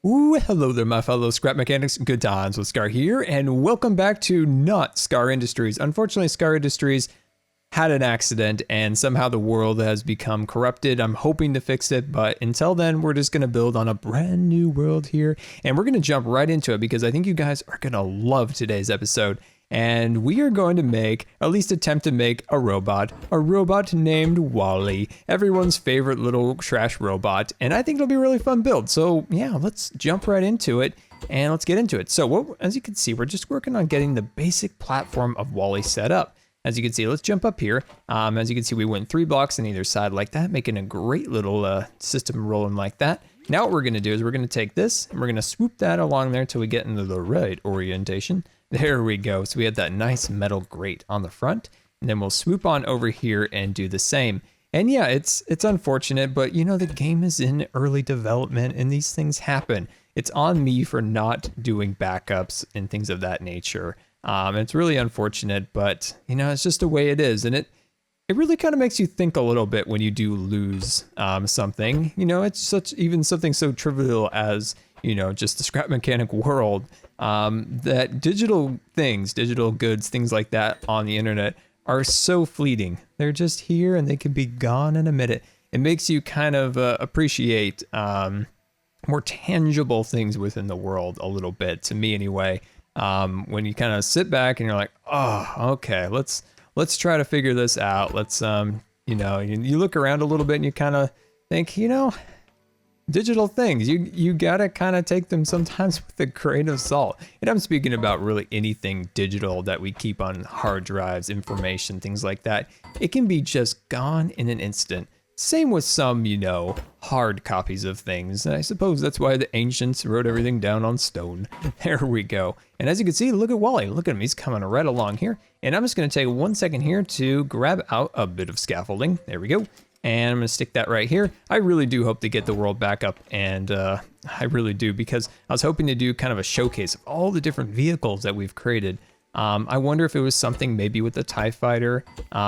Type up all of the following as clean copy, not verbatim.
Ooh, hello there, my fellow scrap mechanics. Good times with Scar here, and welcome back to not Scar Industries. Unfortunately, Scar Industries had an accident, and somehow the world has become corrupted. I'm hoping to fix it, but until then, we're just going to build on a brand new world here, and we're going to jump right into it because I think you guys are going to love today's episode. And we are going to make, at least attempt to make, a robot named Wally, everyone's favorite little trash robot, and I think it'll be a really fun build. So yeah, let's jump right into it, and let's get into it. So as you can see, we're just working on getting the basic platform of Wally set up. As you can see, let's jump up here. As you can see, we went 3 blocks on either side like that, making a great little system rolling like that. Now what we're gonna do is we're gonna take this, and we're gonna swoop that along there till we get into the right orientation. There we go. So we have that nice metal grate on the front, and then we'll swoop on over here and do the same. And yeah, it's unfortunate, but you know, the game is in early development and these things happen. It's on me for not doing backups and things of that nature. It's really unfortunate, but you know, it's just the way it is. And it really kind of makes you think a little bit when you do lose something. You know, it's even something so trivial as, you know, just the scrap mechanic world. That digital things, digital goods, things like that on the internet are so fleeting. They're just here and they can be gone in a minute. It makes you kind of appreciate more tangible things within the world a little bit, to me anyway. When you kind of sit back and you're like, oh, okay, let's try to figure this out. Let's, you know, you look around a little bit and you kind of think, you know, digital things, you gotta kind of take them sometimes with a grain of salt. And I'm speaking about really anything digital that we keep on hard drives, information, things like that. It can be just gone in an instant. Same with some, you know, hard copies of things. And I suppose that's why the ancients wrote everything down on stone. There we go. And as you can see, look at Wally. Look at him. He's coming right along here. And I'm just going to take 1 second here to grab out a bit of scaffolding. There we go. And I'm gonna stick that right here. I really do hope to get the world back up, and I really do, because I was hoping to do kind of a showcase of all the different vehicles that we've created. I wonder if it was something maybe with the TIE fighter,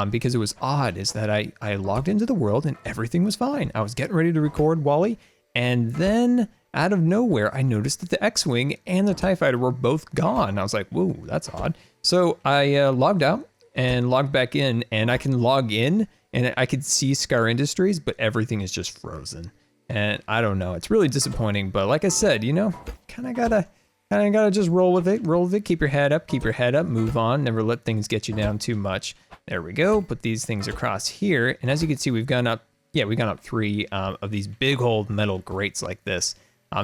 because it was odd is that I logged into the world and everything was fine. I was getting ready to record Wally, and then out of nowhere, I noticed that the X-Wing and the TIE fighter were both gone. I was like, whoa, that's odd. So I logged out and logged back in, and I can log in, and I could see Scar Industries, but everything is just frozen. And I don't know, it's really disappointing, but like I said, you know, kind of gotta just roll with it, keep your head up, move on, never let things get you down too much. There we go, put these things across here, and as you can see, we've gone up 3 of these big old metal grates like this.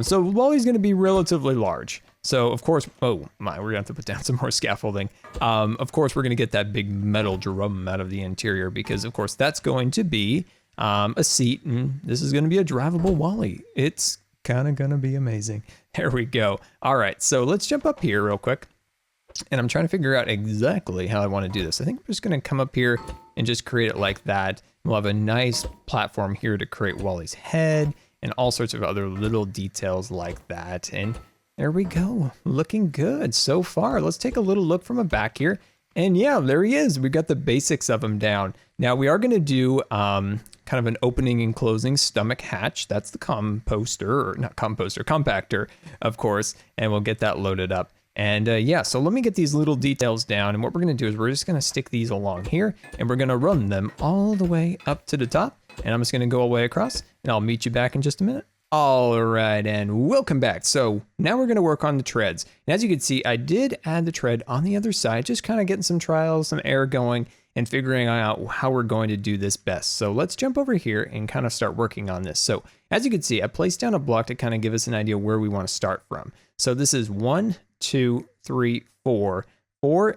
So Wally's gonna be relatively large. So of course, oh my, we're gonna have to put down some more scaffolding. Of course, we're gonna get that big metal drum out of the interior because of course that's going to be a seat, and this is gonna be a drivable Wally. It's kind of gonna be amazing. There we go. All right, so let's jump up here real quick. And I'm trying to figure out exactly how I wanna do this. I think I'm just gonna come up here and just create it like that. We'll have a nice platform here to create Wally's head and all sorts of other little details like that. And there we go, looking good so far. Let's take a little look from the back here. And yeah, there he is. We got the basics of him down. Now we are gonna do kind of an opening and closing stomach hatch. That's the compactor, of course. And we'll get that loaded up. And yeah, so let me get these little details down. And what we're gonna do is we're just gonna stick these along here and we're gonna run them all the way up to the top. And I'm just gonna go all the way across and I'll meet you back in just a minute. All right, and welcome back. So now we're gonna work on the treads. And as you can see, I did add the tread on the other side, just kind of getting some trials, some air going, and figuring out how we're going to do this best. So let's jump over here and kind of start working on this. So as you can see, I placed down a block to kind of give us an idea where we want to start from. So this is 1, 2, 3, 4,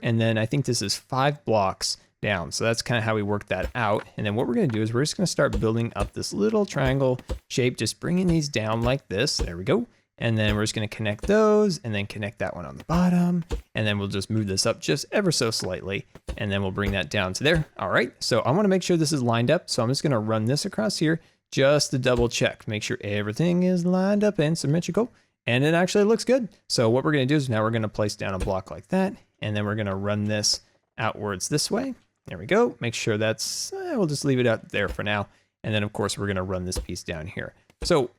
and then I think this is 5 blocks down. So that's kind of how we work that out. And then what we're going to do is we're just going to start building up this little triangle shape, just bringing these down like this. There we go. And then we're just going to connect those and then connect that one on the bottom. And then we'll just move this up just ever so slightly. And then we'll bring that down to there. All right. So I want to make sure this is lined up. So I'm just going to run this across here just to double check, make sure everything is lined up and symmetrical. And it actually looks good. So what we're going to do is now we're going to place down a block like that. And then we're going to run this outwards this way. There we go. Make sure that's, we'll just leave it out there for now. And then of course we're going to run this piece down here. So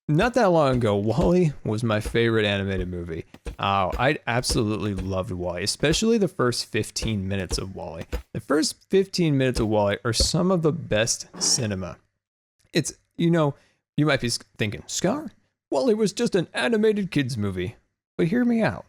not that long ago, Wall-E was my favorite animated movie. I absolutely loved Wall-E, especially the first 15 minutes of Wall-E. The first 15 minutes of Wall-E are some of the best cinema. It's, you know, you might be thinking, Scar, Wall-E was just an animated kids movie. But hear me out.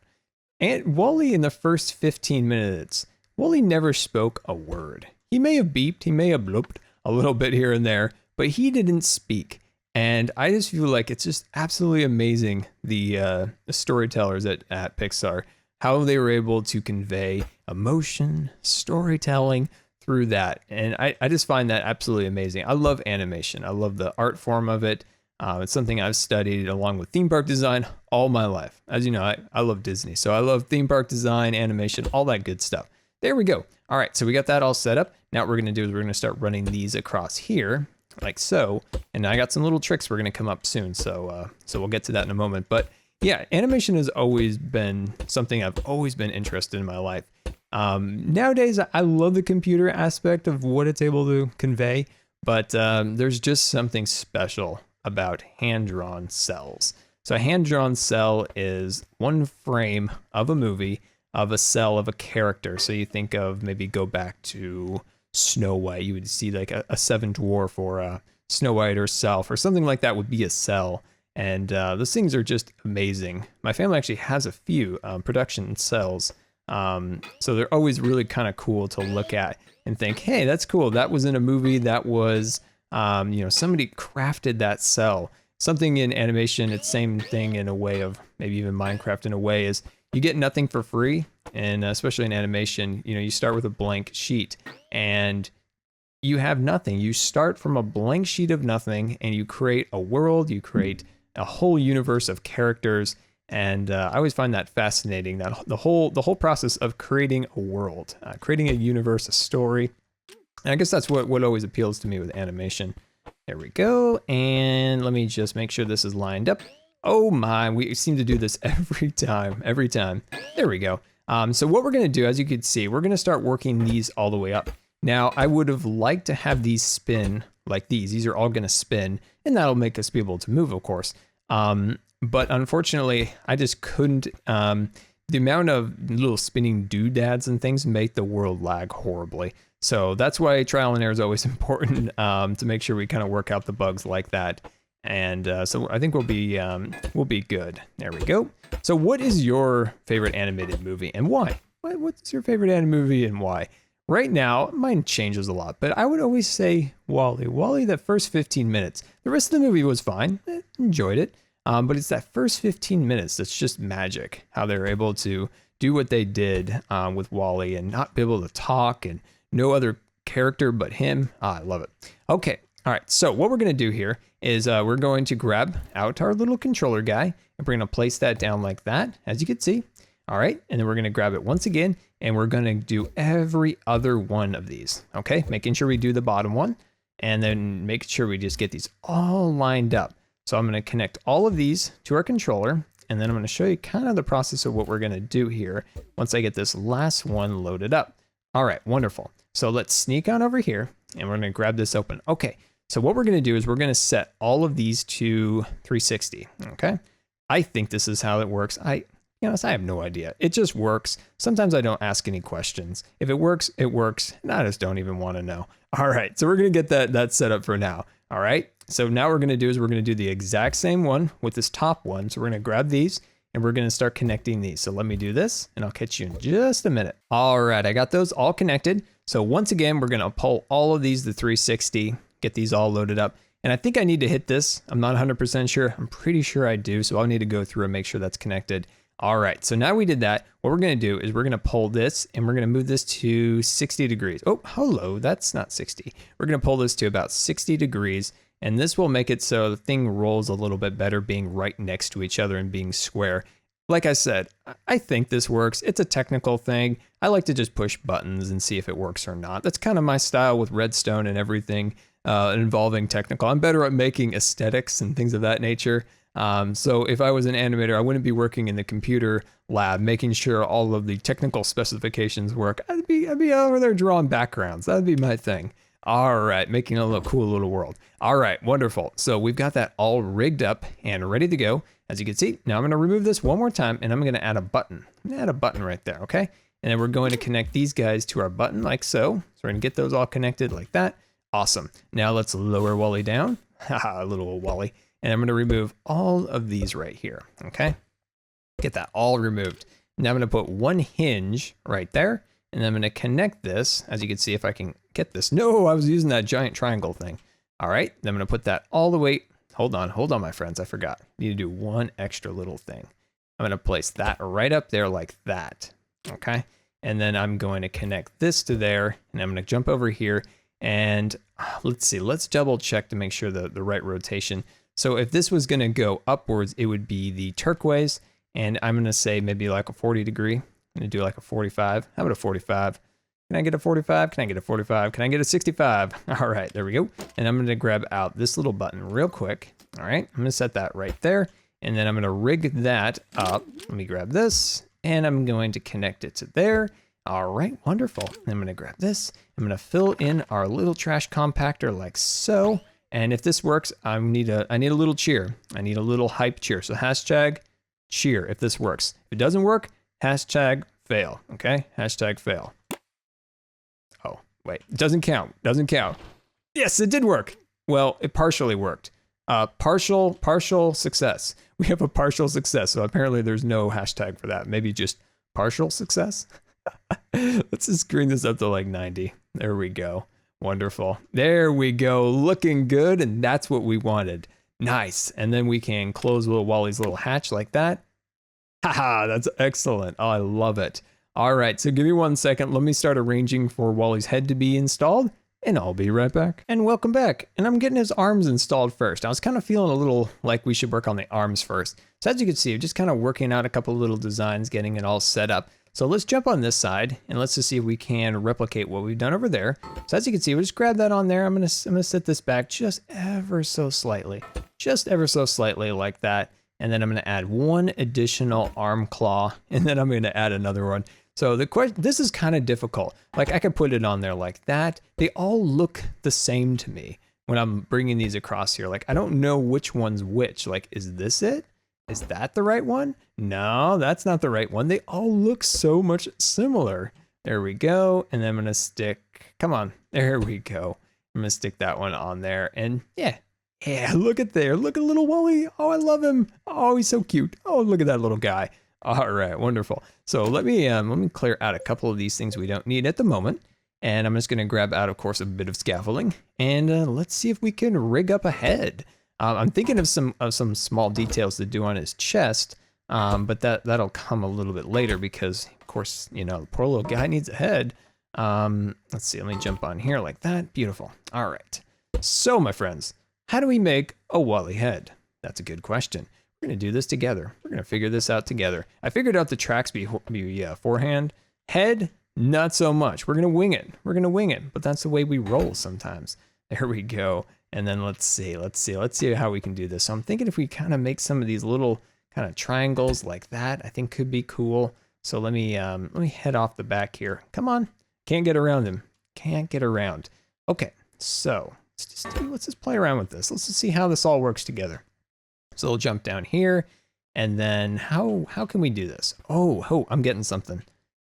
And Wall-E in the first 15 minutes, Wall-E never spoke a word. He may have beeped, he may have blooped a little bit here and there, but he didn't speak. And I just feel like it's just absolutely amazing, the storytellers at Pixar, how they were able to convey emotion, storytelling through that. And I just find that absolutely amazing. I love animation. I love the art form of it. It's something I've studied along with theme park design all my life. As you know, I love Disney. So I love theme park design, animation, all that good stuff. There we go. All right, so we got that all set up. Now what we're going to do is we're going to start running these across here, like so. And I got some little tricks we're going to come up soon. So we'll get to that in a moment. But yeah, animation has always been something I've always been interested in my life. Nowadays, I love the computer aspect of what it's able to convey, but there's just something special about hand-drawn cells. So a hand-drawn cell is one frame of a movie of a cell of a character. So you think of, maybe go back to Snow White, you would see like a seven dwarf or a Snow White herself or something like that would be a cell. And those things are just amazing. My family actually has a few production cells. So they're always really kind of cool to look at and think, hey, that's cool. That was in a movie. That was, somebody crafted that cell. Something in animation, it's same thing in a way of maybe even Minecraft in a way is you get nothing for free. And especially in animation, you start with a blank sheet and you have nothing. You start from a blank sheet of nothing and you create a world, you create a whole universe of characters. And I always find that fascinating, that the whole process of creating a world, creating a universe, a story. And I guess that's what always appeals to me with animation. There we go. And let me just make sure this is lined up. Oh my, we seem to do this every time. There we go. So what we're going to do, as you can see, we're going to start working these all the way up. Now, I would have liked to have these spin like these. These are all going to spin, and that'll make us be able to move, of course. But unfortunately, I just couldn't. The amount of little spinning doodads and things make the world lag horribly. So that's why trial and error is always important, to make sure we kind of work out the bugs like that. And so I think we'll be good. There we go. So what is your favorite animated movie and why? What's your favorite animated movie and why? Right now, mine changes a lot, but I would always say Wall-E. Wall-E, that first 15 minutes. The rest of the movie was fine. Enjoyed it. But it's that first 15 minutes that's just magic. How they're able to do what they did with Wall-E and not be able to talk and no other character but him. I love it. Okay. All right. So what we're going to do here is we're going to grab out our little controller guy and we're going to place that down like that, as you can see. All right. And then we're going to grab it once again and we're going to do every other one of these. Okay. Making sure we do the bottom one and then make sure we just get these all lined up. So I'm going to connect all of these to our controller, and then I'm going to show you kind of the process of what we're going to do here once I get this last one loaded up. All right, wonderful. So let's sneak on over here, and we're going to grab this open. Okay, so what we're going to do is we're going to set all of these to 360, okay? I think this is how it works. I have no idea. It just works. Sometimes I don't ask any questions. If it works, it works, and I just don't even want to know. All right, so we're going to get that set up for now. All right. So now what we're going to do is we're going to do the exact same one with this top one. So we're going to grab these and we're going to start connecting these. So let me do this and I'll catch you in just a minute. All right, I got those all connected. So once again, we're going to pull all of these to 360, get these all loaded up. And I think I need to hit this. I'm not 100% sure. I'm pretty sure I do. So I'll need to go through and make sure that's connected. All right, so now we did that. What we're going to do is we're going to pull this and we're going to move this to 60 degrees. Oh, hello, that's not 60. We're going to pull this to about 60 degrees. And this will make it so the thing rolls a little bit better being right next to each other and being square. Like I said, I think this works. It's a technical thing. I like to just push buttons and see if it works or not. That's kind of my style with Redstone and everything involving technical. I'm better at making aesthetics and things of that nature. So if I was an animator, I wouldn't be working in the computer lab, making sure all of the technical specifications work. I'd be over there drawing backgrounds. That'd be my thing. All right, making a little cool little world. All right, wonderful. So we've got that all rigged up and ready to go. As you can see, now I'm gonna remove this one more time and I'm gonna add a button. I'm gonna add a button right there, okay? And then we're going to connect these guys to our button like so. So we're gonna get those all connected like that. Awesome. Now let's lower Wally down. Haha, little old Wally. And I'm gonna remove all of these right here, okay? Get that all removed. Now I'm gonna put one hinge right there. And then I'm gonna connect this, as you can see, if I can get this. No, I was using that giant triangle thing. All right, then I'm gonna put that all the way, hold on, my friends, I forgot. Need to do one extra little thing. I'm gonna place that right up there like that, okay? And then I'm going to connect this to there, and I'm gonna jump over here, and let's see, let's double check to make sure the right rotation. So if this was gonna go upwards, it would be the turquoise, and I'm gonna say maybe like a 40 degree. I'm gonna do like a 45. How about a 45? Can I get a 45? Can I get a 45? Can I get a 65? All right, there we go. And I'm gonna grab out this little button real quick. All right, I'm gonna set that right there. And then I'm gonna rig that up. Let me grab this and I'm going to connect it to there. All right, wonderful. I'm gonna grab this. I'm gonna fill in our little trash compactor like so. And if this works, I need a little cheer. I need a little hype cheer. So hashtag cheer if this works. If it doesn't work, hashtag fail, okay? Hashtag fail. Oh, wait, it doesn't count, doesn't count. Yes, it did work. Well, it partially worked. Partial success. We have a partial success, so apparently there's no hashtag for that. Maybe just partial success. Let's just screen this up to like 90. There we go. Wonderful. There we go. Looking good, and that's what we wanted. Nice. And then we can close little Wally's little hatch like that. Haha, that's excellent. Oh, I love it. All right, so give me 1 second. Let me start arranging for Wally's head to be installed, and I'll be right back. And welcome back. And I'm getting his arms installed first. I was kind of feeling a little like we should work on the arms first. So as you can see, I'm just kind of working out a couple of little designs, getting it all set up. So let's jump on this side, and let's just see if we can replicate what we've done over there. So as you can see, we'll just grab that on there. I'm gonna set this back just ever so slightly like that. And then I'm gonna add one additional arm claw, and then I'm gonna add another one. So this is kind of difficult. Like I could put it on there like that. They all look the same to me when I'm bringing these across here. Like I don't know which one's which. Like, is this it? Is that the right one? No, that's not the right one. They all look so much similar. There we go. And then I'm gonna stick, come on, there we go. I'm gonna stick that one on there, and yeah, look at there. Look at little Wally. Oh, I love him. Oh, he's so cute. Oh, look at that little guy. All right, wonderful. So let me clear out a couple of these things we don't need at the moment. And I'm just gonna grab out, of course, a bit of scaffolding. And let's see if we can rig up a head. I'm thinking of some small details to do on his chest, but that'll come a little bit later because, of course, you know, the poor little guy needs a head. Let's see, let me jump on here like that. Beautiful. All right. So, my friends, how do we make a Wally head? That's a good question. We're gonna do this together. We're gonna figure this out together. I figured out the tracks beforehand. Head, not so much. We're gonna wing it. But that's the way we roll sometimes. There we go. And then let's see how we can do this. So I'm thinking if we kind of make some of these little kind of triangles like that, I think could be cool. So let me head off the back here. Come on, can't get around him. Can't get around. Okay, so let's just play around with this. Let's just see how this all works together. So we'll jump down here, and then how can we do this? Oh, I'm getting something,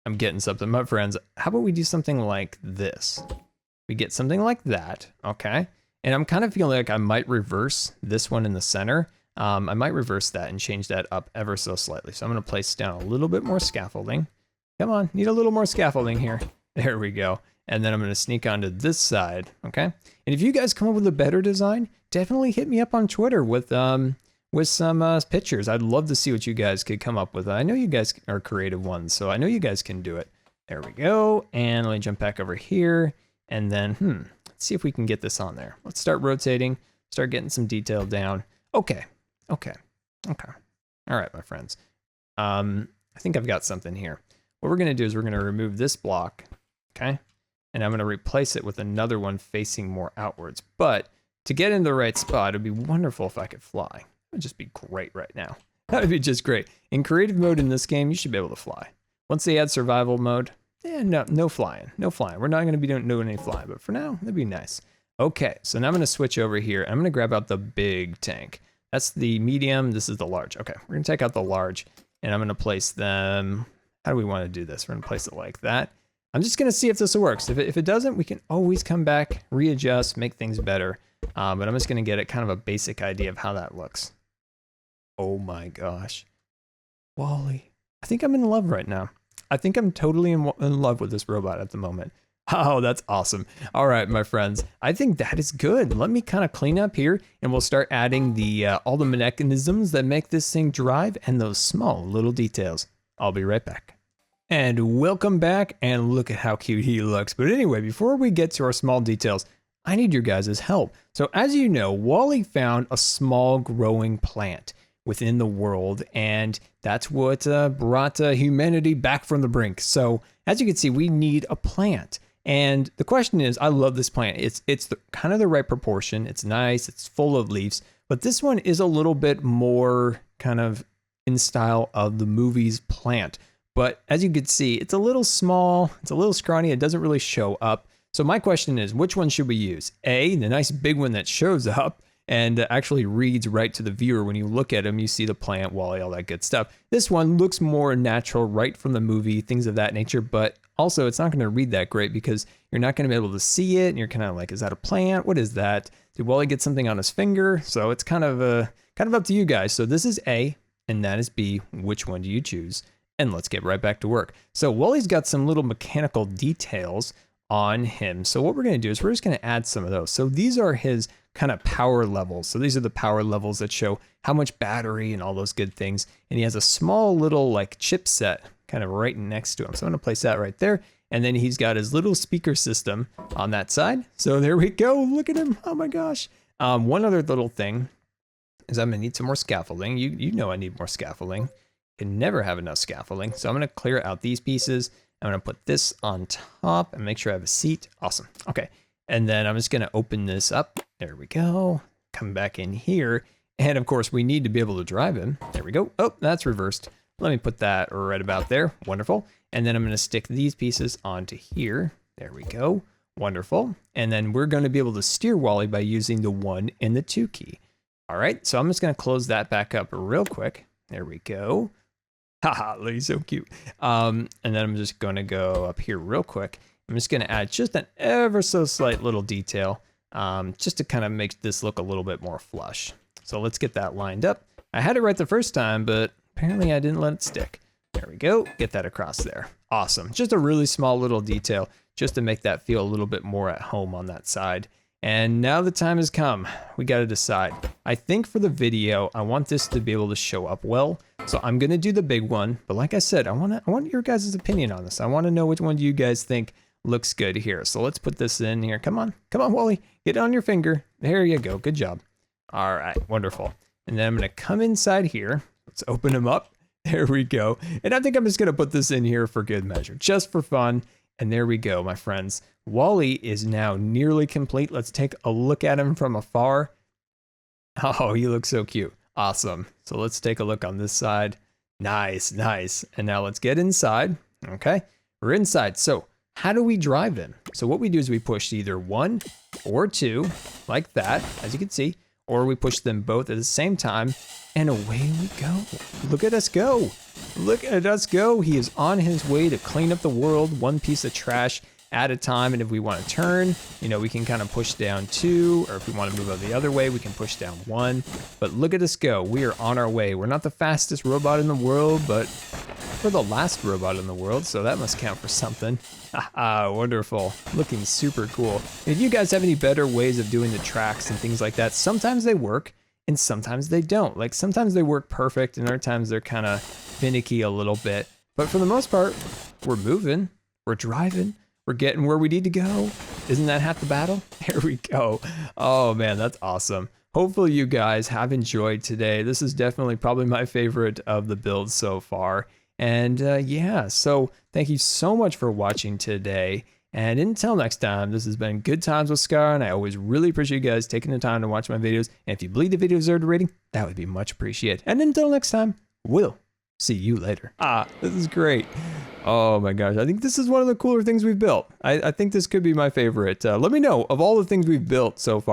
my friends. How about we do something like this? We get something like that, okay? And I'm kind of feeling like I might reverse this one in the center. I might reverse that and change that up ever so slightly. So I'm gonna place down a little bit more scaffolding. Come on, need a little more scaffolding here. There we go. And then I'm gonna sneak onto this side, okay? And if you guys come up with a better design, definitely hit me up on Twitter with some pictures. I'd love to see what you guys could come up with. I know you guys are creative ones, so I know you guys can do it. There we go. And let me jump back over here. And then, let's see if we can get this on there. Let's start rotating, start getting some detail down. Okay. All right, my friends. I think I've got something here. What we're gonna do is we're gonna remove this block, okay? And I'm gonna replace it with another one facing more outwards. But to get in the right spot, it'd be wonderful if I could fly. It would just be great right now. That would be just great. In creative mode in this game, you should be able to fly. Once they add survival mode, no flying. No flying. We're not going to be doing any flying, but for now, that'd be nice. Okay, so now I'm going to switch over here. I'm going to grab out the big tank. That's the medium. This is the large. Okay, we're going to take out the large, and I'm going to place them. How do we want to do this? We're going to place it like that. I'm just going to see if this works. If it doesn't, we can always come back, readjust, make things better. But I'm just going to get it kind of a basic idea of how that looks. Oh my gosh. Wally. I think I'm in love right now. I think I'm totally in love with this robot at the moment. Oh, that's awesome. All right, my friends. I think that is good. Let me kind of clean up here, and we'll start adding the all the mechanisms that make this thing drive and those small little details. I'll be right back. And welcome back, and look at how cute he looks. But anyway, before we get to our small details, I need your guys' help. So as you know, Wally found a small growing plant within the world, and that's what brought humanity back from the brink. So as you can see, we need a plant. And the question is, I love this plant. It's kind of the right proportion. It's nice. It's full of leaves. But this one is a little bit more kind of in style of the movie's plant. But as you can see, it's a little small, it's a little scrawny, it doesn't really show up. So my question is, which one should we use? A, the nice big one that shows up and actually reads right to the viewer. When you look at him, you see the plant, Wally, all that good stuff. This one looks more natural, right from the movie, things of that nature, but also it's not going to read that great because you're not going to be able to see it, and you're kind of like, is that a plant? What is that? Did Wally get something on his finger? So it's kind of up to you guys. So this is A, and that is B. Which one do you choose? And let's get right back to work. So Wally's got some little mechanical details on him. So what we're going to do is we're just going to add some of those. So these are his kind of power levels. So these are the power levels that show how much battery and all those good things. And he has a small little like chipset kind of right next to him. So I'm going to place that right there. And then he's got his little speaker system on that side. So there we go. Look at him. Oh my gosh. One other little thing is I'm going to need some more scaffolding. You know I need more scaffolding. Can never have enough scaffolding. So I'm going to clear out these pieces. I'm going to put this on top and make sure I have a seat. Awesome. Okay. And then I'm just going to open this up. There we go. Come back in here. And of course, we need to be able to drive him. There we go. Oh, that's reversed. Let me put that right about there. Wonderful. And then I'm going to stick these pieces onto here. There we go. Wonderful. And then we're going to be able to steer Wally by using the 1 and the 2 key. All right. So I'm just going to close that back up real quick. There we go. Haha, he's so cute. And then I'm just going to go up here real quick. I'm just going to add just an ever so slight little detail just to kind of make this look a little bit more flush. So let's get that lined up. I had it right the first time, but apparently I didn't let it stick. There we go. Get that across there. Awesome. Just a really small little detail just to make that feel a little bit more at home on that side. And now the time has come. We got to decide. I think for the video, I want this to be able to show up well. So I'm going to do the big one. But like I said, I want your guys' opinion on this. I want to know which one do you guys think looks good here. So let's put this in here. Come on, Wally. Get it on your finger. There you go. Good job. All right. Wonderful. And then I'm going to come inside here. Let's open them up. There we go. And I think I'm just going to put this in here for good measure, just for fun. And there we go, my friends. Wally is now nearly complete. Let's take a look at him from afar. Oh, he looks so cute. Awesome. So let's take a look on this side. Nice, nice. And now let's get inside. Okay, we're inside. So how do we drive him? So what we do is we push either 1 or 2 like that, as you can see, or we push them both at the same time, and away we go. Look at us go. Look at us go. He is on his way to clean up the world, one piece of trash at a time. And if we want to turn, you know, we can kind of push down 2, or if we want to move out the other way, we can push down 1. But look at us go. We are on our way. We're not the fastest robot in the world, but we're the last robot in the world, so that must count for something. Wonderful. Looking super cool. If you guys have any better ways of doing the tracks and things like that, sometimes they work and sometimes they don't. Like sometimes they work perfect and other times they're kind of finicky a little bit. But for the most part, we're moving, we're driving, we're getting where we need to go. Isn't that half the battle? There we go. Oh man, that's awesome. Hopefully you guys have enjoyed today. This is definitely probably my favorite of the builds so far. And yeah, so thank you so much for watching today. And until next time, this has been Good Times with Scar, and I always really appreciate you guys taking the time to watch my videos. And if you believe the video deserved a rating, that would be much appreciated. And until next time, we'll See you later. This is great. Oh my gosh, I think this is one of the cooler things we've built. I think this could be my favorite. Let me know, of all the things we've built so far,